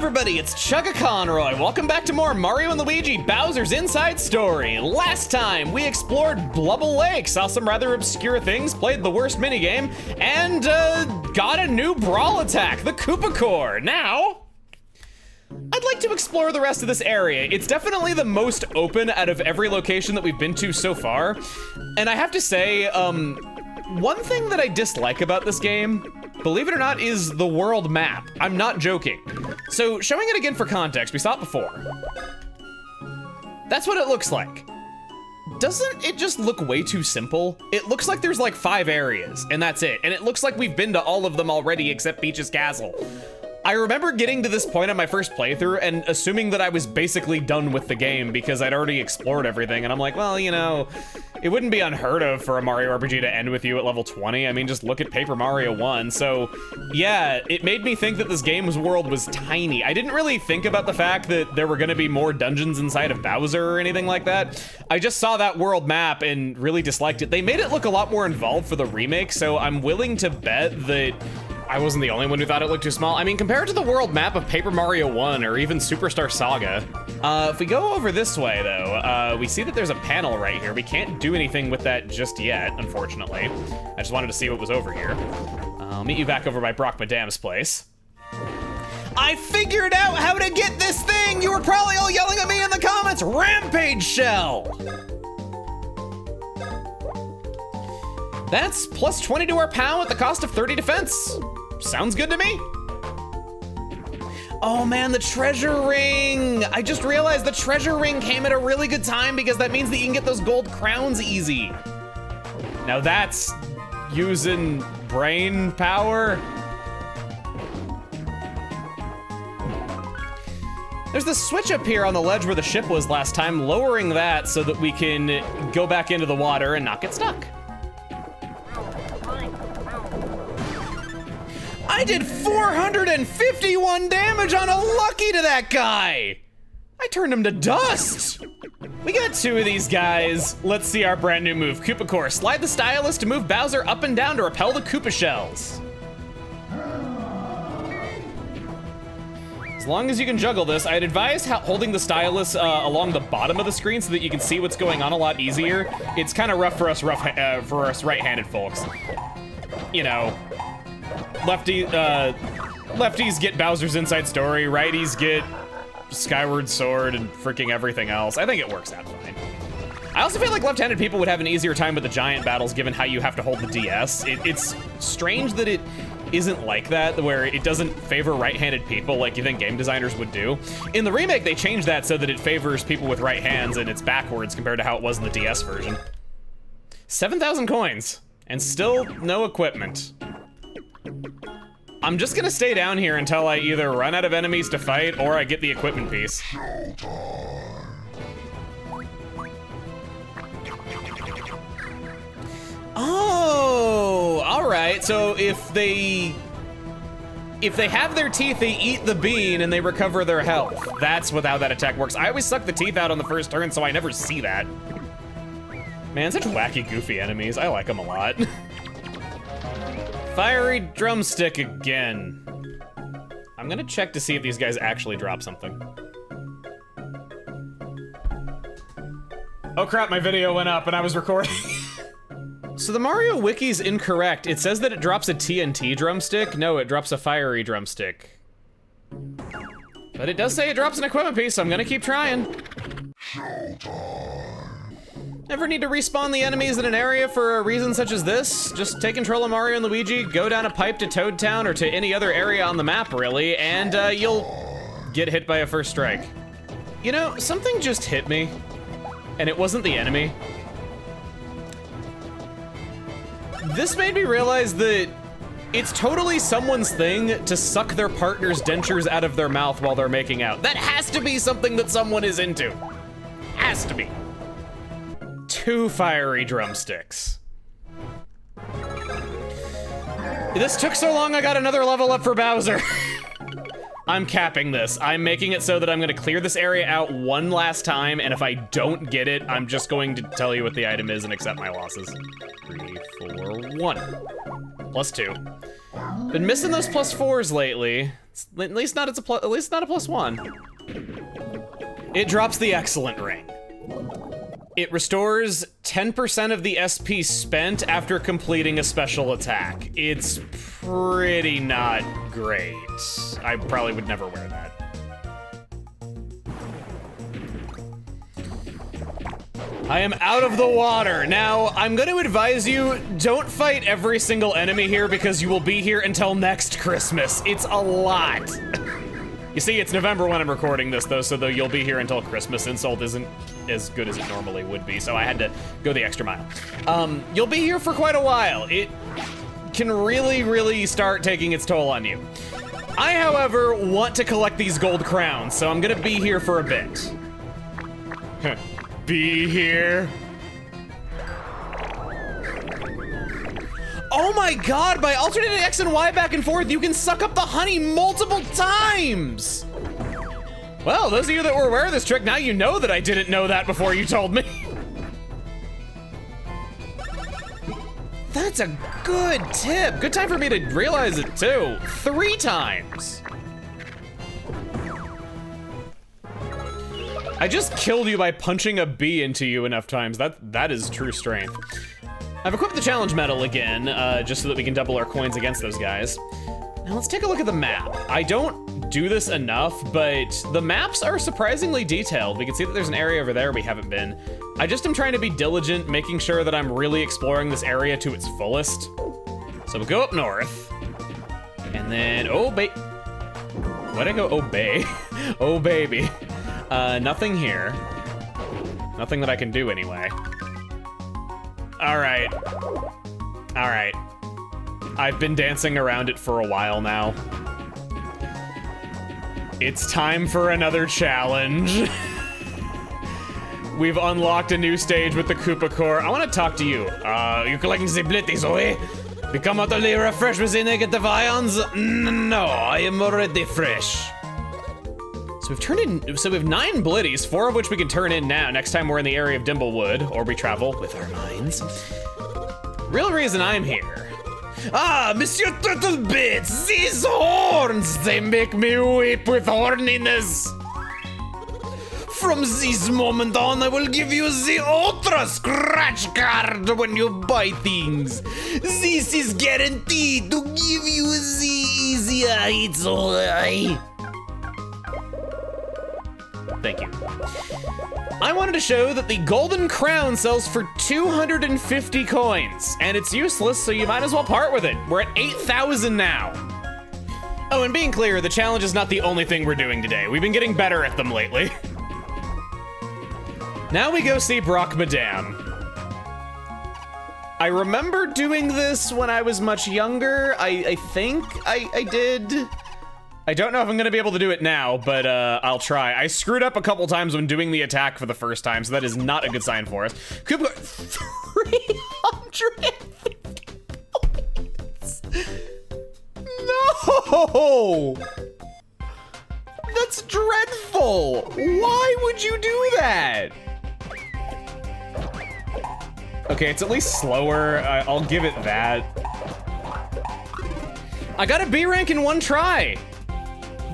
everybody, it's Chugga Conroy. Welcome back to more Mario & Luigi Bowser's Inside Story. Last time, we explored Blubble Lake, saw some rather obscure things, played the worst minigame, and got a new brawl attack, the Koopa Core. Now, I'd like to explore the rest of this area. It's definitely the most open out of every location that we've been to so far. And I have to say, one thing that I dislike about this game, believe it or not, is the world map. I'm not joking. So, showing it again for context, we saw it before. That's what it looks like. Doesn't it just look way too simple? It looks like there's like 5 areas, and that's it. And it looks like we've been to all of them already except Peach's Castle. I remember getting to this point on my first playthrough and assuming that I was basically done with the game because I'd already explored everything, and I'm like, well, you know, it wouldn't be unheard of for a Mario RPG to end with you at level 20. I mean, just look at Paper Mario 1. So, yeah, it made me think that this game's world was tiny. I didn't really think about the fact that there were gonna be more dungeons inside of Bowser or anything like that. I just saw that world map and really disliked it. They made it look a lot more involved for the remake, so I'm willing to bet that I wasn't the only one who thought it looked too small. I mean, compared to the world map of Paper Mario 1 or even Superstar Saga. If we go over this way, though, we see that there's a panel right here. We can't do anything with that just yet, unfortunately. I just wanted to see what was over here. I'll meet you back over by Brock Madam's place. I figured out how to get this thing! You were probably all yelling at me in the comments! Rampage Shell! That's plus 20 to our POW at the cost of 30 defense. Sounds good to me. Oh man, the treasure ring. I just realized the treasure ring came at a really good time because that means that you can get those gold crowns easy. Now that's using brain power. There's the switch up here on the ledge where the ship was last time, lowering that so that we can go back into the water and not get stuck. I did 451 damage on a lucky to that guy! I turned him to dust! We got 2 of these guys. Let's see our brand new move, Koopa Core. Slide the stylus to move Bowser up and down to repel the Koopa shells. As long as you can juggle this, I'd advise holding the stylus along the bottom of the screen so that you can see what's going on a lot easier. It's kind of rough for us right-handed folks. You know, lefties get Bowser's Inside Story, righties get Skyward Sword and freaking everything else. I think it works out fine. I also feel like left-handed people would have an easier time with the giant battles given how you have to hold the DS. It's strange that it isn't like that, where it doesn't favor right-handed people like you think game designers would do. In the remake, they changed that so that it favors people with right hands and it's backwards compared to how it was in the DS version. 7,000 coins, and still no equipment. I'm just gonna stay down here until I either run out of enemies to fight or I get the equipment piece. Oh, all right. So if they have their teeth, they eat the bean and they recover their health. That's how that attack works. I always suck the teeth out on the first turn, so I never see that. Man, such wacky, goofy enemies. I like them a lot. Fiery drumstick again. I'm gonna check to see if these guys actually drop something. Oh crap, my video went up and I was recording. So the Mario Wiki's incorrect. It says that it drops a TNT drumstick. No, it drops a fiery drumstick. But it does say it drops an equipment piece, so I'm gonna keep trying. Ever need to respawn the enemies in an area for a reason such as this? Just take control of Mario and Luigi, go down a pipe to Toad Town or to any other area on the map, really, and you'll get hit by a first strike. You know, something just hit me, and it wasn't the enemy. This made me realize that it's totally someone's thing to suck their partner's dentures out of their mouth while they're making out. That has to be something that someone is into. Has to be. 2 fiery drumsticks. This took so long, I got another level up for Bowser. I'm capping this. I'm making it so that I'm gonna clear this area out one last time, and if I don't get it, I'm just going to tell you what the item is and accept my losses. 3, 4, 1. +2. Been missing those +4s lately. At least not a +1. It drops the excellent ring. It restores 10% of the SP spent after completing a special attack. It's pretty not great. I probably would never wear that. I am out of the water. Now, I'm going to advise you, don't fight every single enemy here because you will be here until next Christmas. It's a lot. You see, it's November when I'm recording this, though, so though you'll be here until Christmas, Insult isn't as good as it normally would be, so I had to go the extra mile. You'll be here for quite a while. It can really, really start taking its toll on you. I, however, want to collect these gold crowns, so I'm gonna be here for a bit. Be here. Oh my god, by alternating X and Y back and forth, you can suck up the honey multiple times! Well, those of you that were aware of this trick, now you know that I didn't know that before you told me. That's a good tip. Good time for me to realize it too. 3 times. I just killed you by punching a bee into you enough times. That is true strength. I've equipped the challenge medal again, just so that we can double our coins against those guys. Now let's take a look at the map. I don't do this enough, but the maps are surprisingly detailed. We can see that there's an area over there we haven't been. I just am trying to be diligent, making sure that I'm really exploring this area to its fullest. So we'll go up north, and then, why'd I go obey? Oh baby. Nothing here. Nothing that I can do anyway. All right. I've been dancing around it for a while now. It's time for another challenge. We've unlocked a new stage with the Koopa Core. I want to talk to you. You're collecting the blitties, oi? Become utterly refreshed with the negative ions? No, I am already fresh. So we have 9 blitties, 4 of which we can turn in now next time we're in the area of Dimblewood, or we travel with our minds. Real reason I'm here. Ah, Monsieur Turtlebits, these horns, they make me weep with horniness. From this moment on, I will give you the Ultra Scratch card when you buy things. This is guaranteed to give you the easy heights. Thank you. I wanted to show that the Golden Crown sells for 250 coins, and it's useless, so you might as well part with it. We're at 8,000 now. Oh, and being clear, the challenge is not the only thing we're doing today. We've been getting better at them lately. Now we go see Brock Madame. I remember doing this when I was much younger. I think I did. I don't know if I'm gonna be able to do it now, but I'll try. I screwed up a couple times when doing the attack for the first time, so that is not a good sign for us. Koopa, 350 points. No! That's dreadful. Why would you do that? Okay, it's at least slower. I'll give it that. I got a B rank in 1 try.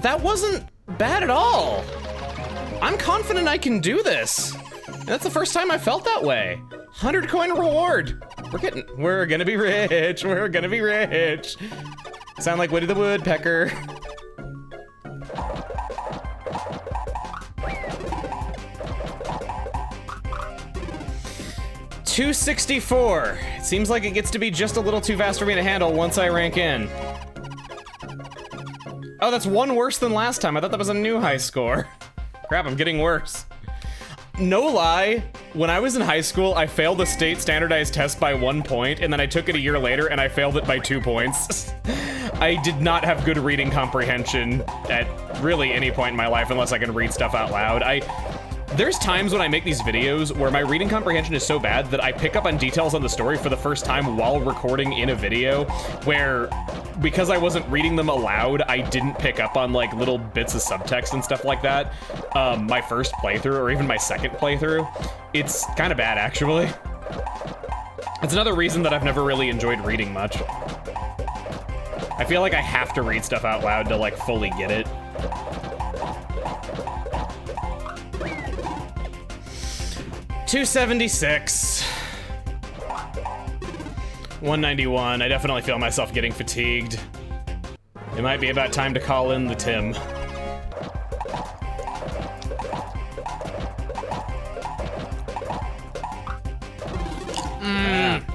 That wasn't bad at all. I'm confident I can do this. And that's the first time I felt that way. 100 coin reward. We're gonna be rich. We're gonna be rich. Sound like Woody the Woodpecker. $264. It seems like it gets to be just a little too fast for me to handle once I rank in. Oh, that's 1 worse than last time. I thought that was a new high score. Crap, I'm getting worse. No lie, when I was in high school, I failed the state standardized test by 1 point, and then I took it a year later and I failed it by 2 points. I did not have good reading comprehension at really any point in my life unless I can read stuff out loud. There's times when I make these videos where my reading comprehension is so bad that I pick up on details on the story for the first time while recording in a video, where because I wasn't reading them aloud, I didn't pick up on like little bits of subtext and stuff like that. My first playthrough, or even my second playthrough, it's kind of bad actually. It's another reason that I've never really enjoyed reading much. I feel like I have to read stuff out loud to like fully get it. $276. 191. I definitely feel myself getting fatigued. It might be about time to call in the Tim.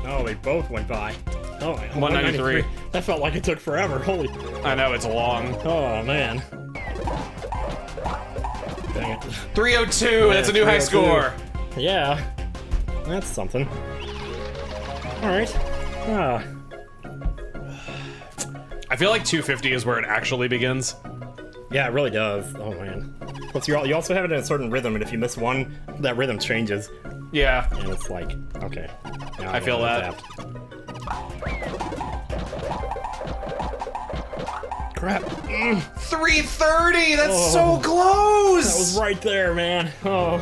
Oh, they both went by. Oh, 193. That felt like it took forever. Holy. I know, it's long. Oh, man. Dang it. 302. That's a new high score. Yeah. That's something. Alright. I feel like 250 is where it actually begins. Yeah, it really does. Oh, man. Plus, you also have it in a certain rhythm, and if you miss one, that rhythm changes. Yeah. And it's like, okay. I feel that. Crap. 330! That's so close! That was right there, man. Oh.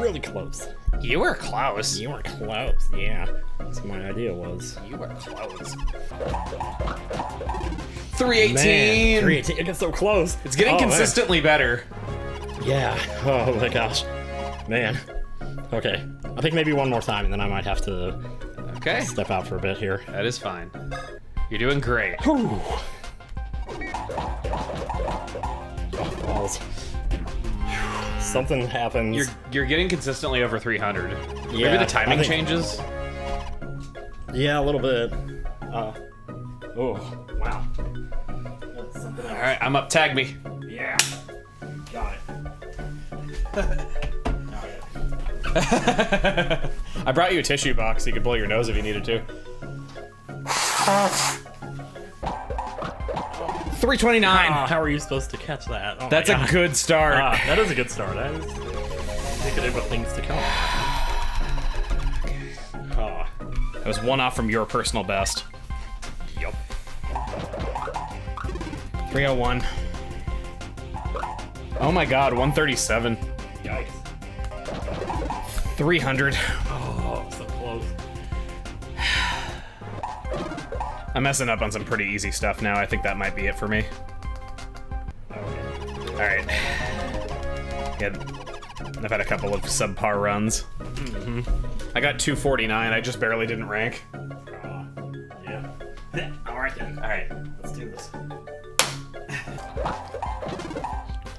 Really close. You were close. You were close, yeah. That's what my idea was. You were close. 318! Man, 318. It gets so close. It's getting consistently better. Yeah. Oh my gosh. Man. Okay. I think maybe one more time, and then I might have to step out for a bit here. That is fine. You're doing great. Whew. Oh, balls. Something happens. You're getting consistently over 300. Yeah, maybe the timing changes? Yeah, a little bit. Oh, wow. Alright, I'm up. Tag me. Yeah. Got it. I brought you a tissue box so you could blow your nose if you needed to. 329. How are you supposed to catch that? Oh, that's a good start. That is a good start. That is indicative of things to come. That was one off from your personal best. Yup. 301. Oh my god, 137. Yikes. 300. Oh, so close. I'm messing up on some pretty easy stuff now. I think that might be it for me. Okay. Alright. Yeah, I've had a couple of subpar runs. I got 249. I just barely didn't rank. Yeah. Alright then. Alright, let's do this.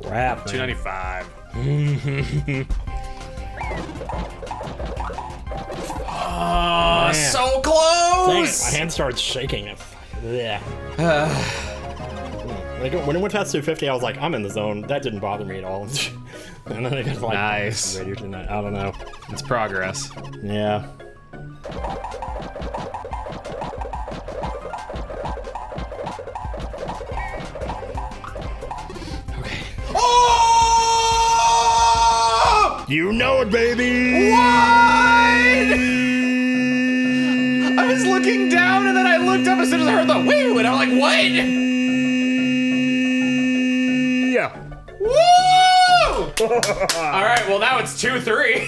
Crap. 295. Oh, so close! Dang it, my hand started shaking. Yeah. When it went past 250, I was like, I'm in the zone. That didn't bother me at all. And then it got like, nice. I don't know. It's progress. Yeah. Okay. Oh! You know it, baby! What? I was looking down and then I looked up as soon as I heard the woo, and I'm like, what? Yeah. Woo! All right, well now it's 2-3.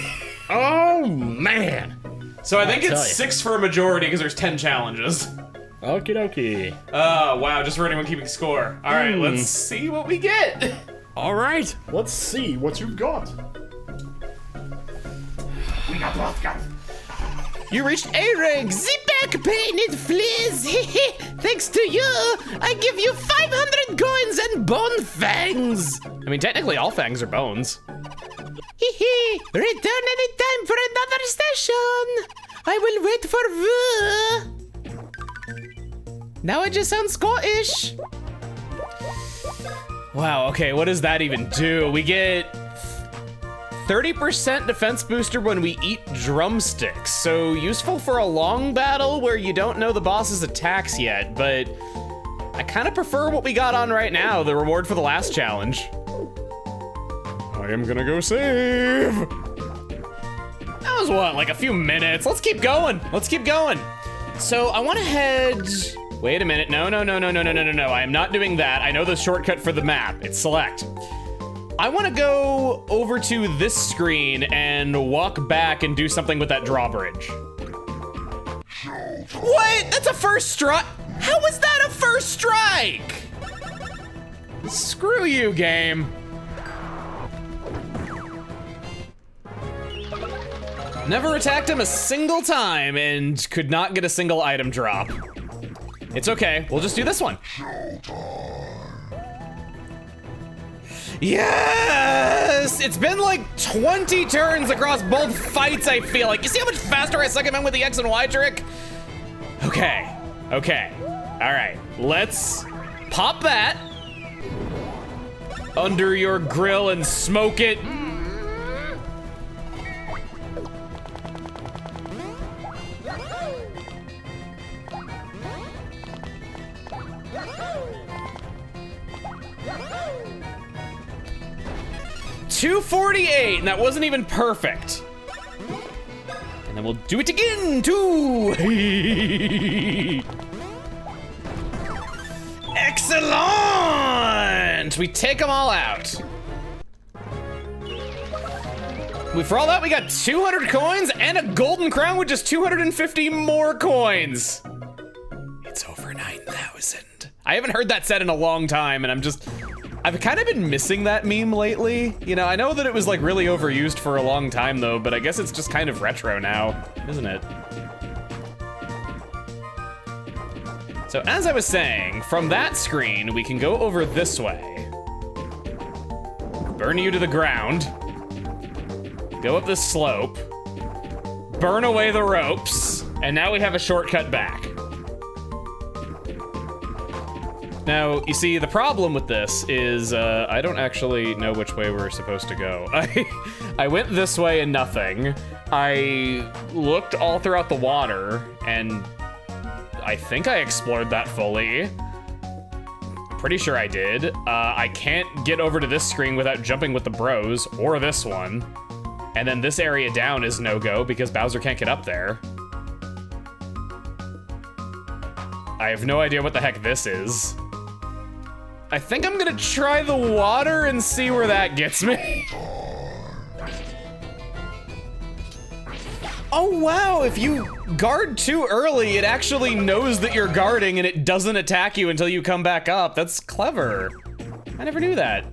Oh, man. So I think it's 6 for a majority because there's 10 challenges. Okie dokie. Oh, wow, just for anyone keeping score. All right, let's see what we get. All right, let's see what you've got. We got both got. You reached A rank. The back pain it flees. Thanks to you, I give you 500 coins and bone fangs. I mean, technically all fangs are bones. Return anytime for another session. I will wait for you. Now I just sound Scottish. Wow, okay, what does that even do? We get 30% defense booster when we eat drumsticks, so useful for a long battle where you don't know the boss's attacks yet, but I kind of prefer what we got on right now, the reward for the last challenge. I am gonna go save. That was what, like a few minutes? Let's keep going. Let's keep going. So I want to head. Wait a minute. No. I am not doing that. I know the shortcut for the map. It's select. I want to go over to this screen and walk back and do something with that drawbridge. What? That's a first try. How was that a first strike? Screw you, game. Never attacked him a single time and could not get a single item drop. It's okay, we'll just do this one. Yes! It's been like 20 turns across both fights, I feel like. You see how much faster I suck him in with the X and Y trick? Okay, okay. All right, let's pop that under your grill and smoke it. $248, and that wasn't even perfect. And then we'll do it again, too. Excellent! We take them all out. For all that, we got 200 coins and a golden crown with just 250 more coins. It's over 9,000. I haven't heard that said in a long time, and I've kind of been missing that meme lately. You know, I know that it was like really overused for a long time though, but I guess it's just kind of retro now, isn't it? So as I was saying, from that screen, we can go over this way. Burn you to the ground. Go up this slope. Burn away the ropes. And now we have a shortcut back. Now, you see, the problem with this is I don't actually know which way we're supposed to go. I went this way and nothing. I looked all throughout the water, and I think I explored that fully. Pretty sure I did. I can't get over to this screen without jumping with the bros, or this one. And then this area down is no-go because Bowser can't get up there. I have no idea what the heck this is. I think I'm gonna try the water and see where that gets me. Oh wow, if you guard too early, it actually knows that you're guarding and it doesn't attack you until you come back up. That's clever. I never knew that.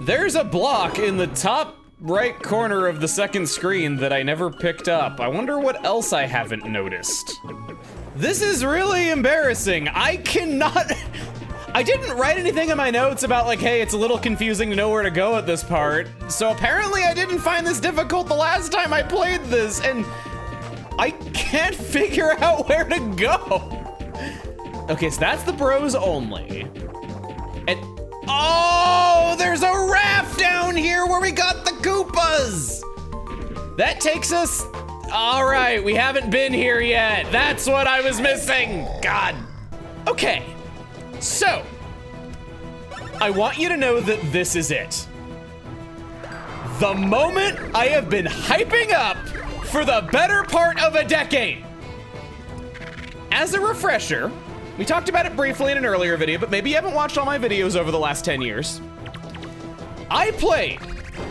There's a block in the top right corner of the second screen that I never picked up. I wonder what else I haven't noticed. This is really embarrassing. I didn't write anything in my notes about like, hey, it's a little confusing to know where to go at this part. So apparently I didn't find this difficult the last time I played this, and I can't figure out where to go. Okay, so that's the bros only. And, oh, there's a raft down here where we got the Koopas. That takes us, all right, we haven't been here yet. That's what I was missing, God. Okay. So, I want you to know that this is it. The moment I have been hyping up for the better part of a decade. As a refresher, we talked about it briefly in an earlier video, but maybe you haven't watched all my videos over the last 10 years. I played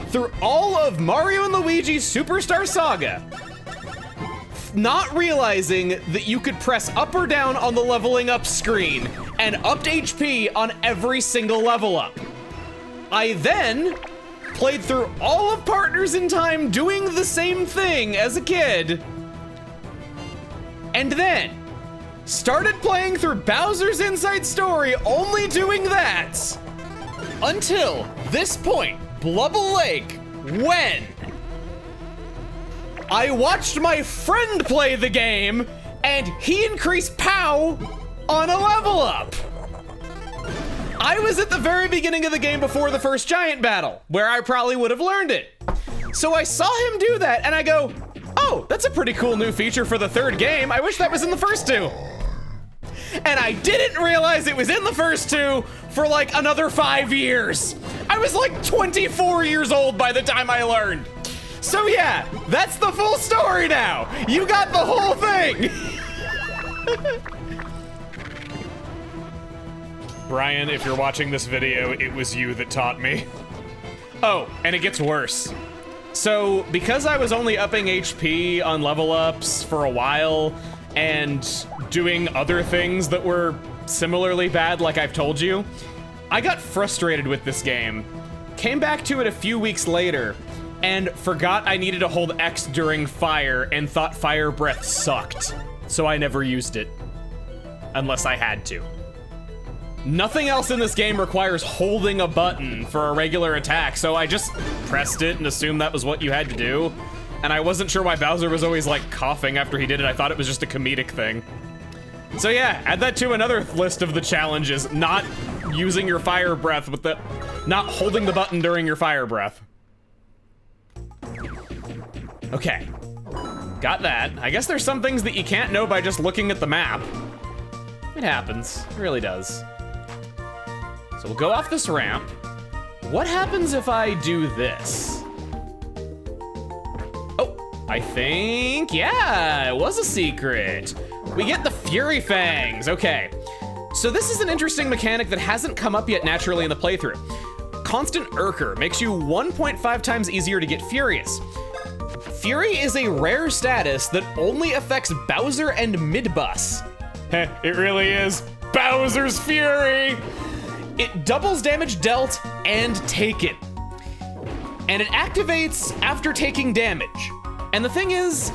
through all of Mario and Luigi Superstar Saga, not realizing that you could press up or down on the leveling up screen and upped HP on every single level up. I then played through all of Partners in Time doing the same thing as a kid, and then started playing through Bowser's Inside Story only doing that until this point, Blubble Lake, when I watched my friend play the game, and he increased POW on a level up. I was at the very beginning of the game before the first giant battle, where I probably would have learned it. So I saw him do that, and I go, oh, that's a pretty cool new feature for the third game. I wish that was in the first two. And I didn't realize it was in the first two for like another 5 years. I was like 24 years old by the time I learned. So yeah, that's the full story now. You got the whole thing. Brian, if you're watching this video, it was you that taught me. Oh, and it gets worse. So because I was only upping HP on level ups for a while and doing other things that were similarly bad, like I've told you. I got frustrated with this game, came back to it a few weeks later, and forgot I needed to hold X during fire and thought fire breath sucked. So I never used it. Unless I had to. Nothing else in this game requires holding a button for a regular attack, so I just pressed it and assumed that was what you had to do. And I wasn't sure why Bowser was always like coughing after he did it. I thought it was just a comedic thing. So yeah, add that to another list of the challenges. Not using your fire breath with the... Not holding the button during your fire breath. Okay. Got that. I guess there's some things that you can't know by just looking at the map. It happens. It really does. So we'll go off this ramp. What happens if I do this? Oh, I think, yeah, it was a secret. We get the Fury Fangs, okay. So this is an interesting mechanic that hasn't come up yet naturally in the playthrough. Constant Urker makes you 1.5 times easier to get furious. Fury is a rare status that only affects Bowser and mid-bus. Heh, it really is. Bowser's Fury! It doubles damage dealt and taken. And it activates after taking damage. And the thing is,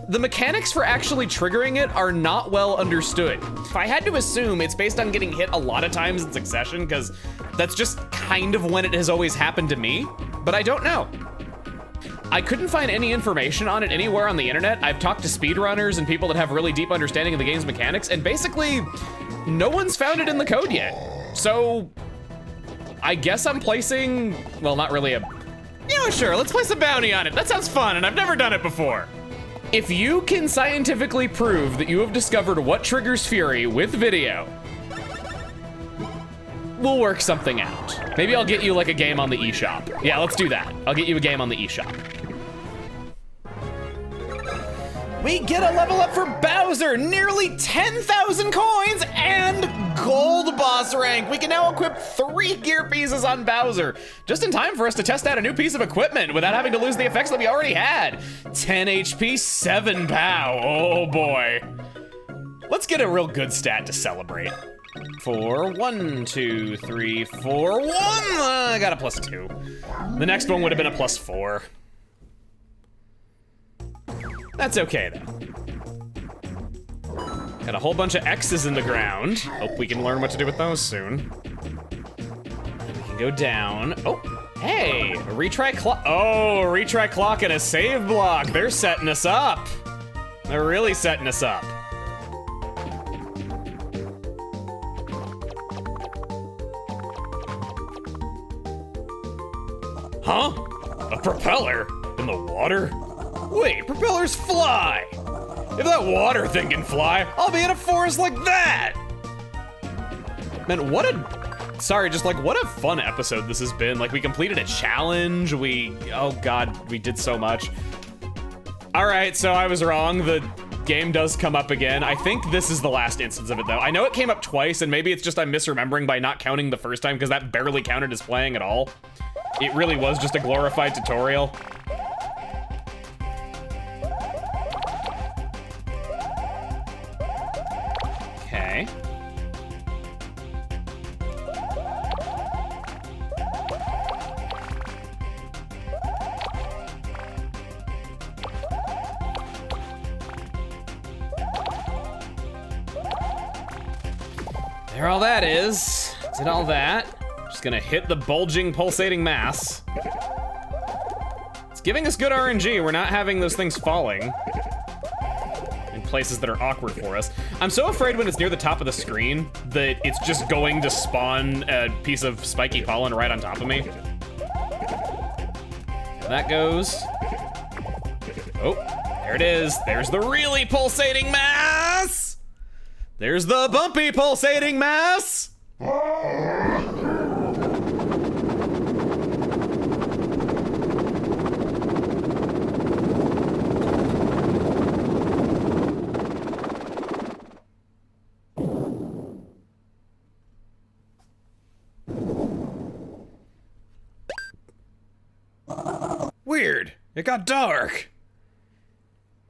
the mechanics for actually triggering it are not well understood. If I had to assume, it's based on getting hit a lot of times in succession, because that's just kind of when it has always happened to me, but I don't know. I couldn't find any information on it anywhere on the internet. I've talked to speedrunners and people that have really deep understanding of the game's mechanics, and basically, no one's found it in the code yet. So, I guess I'm placing, well, not really a, yeah, sure, let's place a bounty on it. That sounds fun, and I've never done it before. If you can scientifically prove that you have discovered what triggers Fury with video, we'll work something out. Maybe I'll get you like a game on the eShop. Yeah, let's do that. I'll get you a game on the eShop. We get a level up for Bowser, nearly 10,000 coins and gold boss rank. We can now equip 3 gear pieces on Bowser, just in time for us to test out a new piece of equipment without having to lose the effects that we already had. 10 HP, 7 POW, oh boy. Let's get a real good stat to celebrate. 4, 1, 2, 3, 4, 1. I got a +2. The next one would have been a +4. That's okay, though. Got a whole bunch of X's in the ground. Hope we can learn what to do with those soon. And we can go down. Oh, hey, a retry clock. Oh, a retry clock and a save block. They're setting us up. They're really setting us up. Huh? A propeller? In the water? Wait, propellers fly! If that water thing can fly, I'll be in a forest like that! Man, what a... Sorry, just like, what a fun episode this has been. Like, we completed a challenge, oh god, we did so much. Alright, so I was wrong, the game does come up again. I think this is the last instance of it, though. I know it came up twice, and maybe it's just I'm misremembering by not counting the first time, because that barely counted as playing at all. It really was just a glorified tutorial. Okay. There all that is. Did all that. Just gonna hit the bulging, pulsating mass. It's giving us good RNG. We're not having those things falling in places that are awkward for us. I'm so afraid when it's near the top of the screen that it's just going to spawn a piece of spiky pollen right on top of me. And that goes. Oh, there it is. There's the really pulsating mass. There's the bumpy pulsating mass. Weird. It got dark.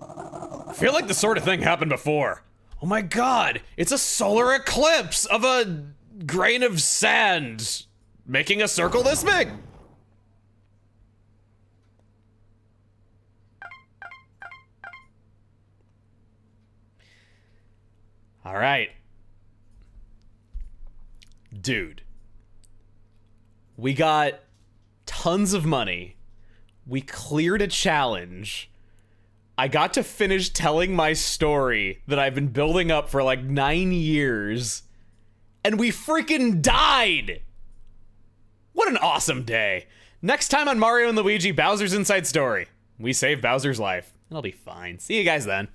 I feel like the sort of thing happened before. Oh my god, it's a solar eclipse of a grain of sand making a circle this big. All right. Dude. We got tons of money. We cleared a challenge. I got to finish telling my story that I've been building up for like 9 years. And we freaking died! What an awesome day. Next time on Mario and Luigi Bowser's Inside Story, we save Bowser's life. It'll be fine. See you guys then.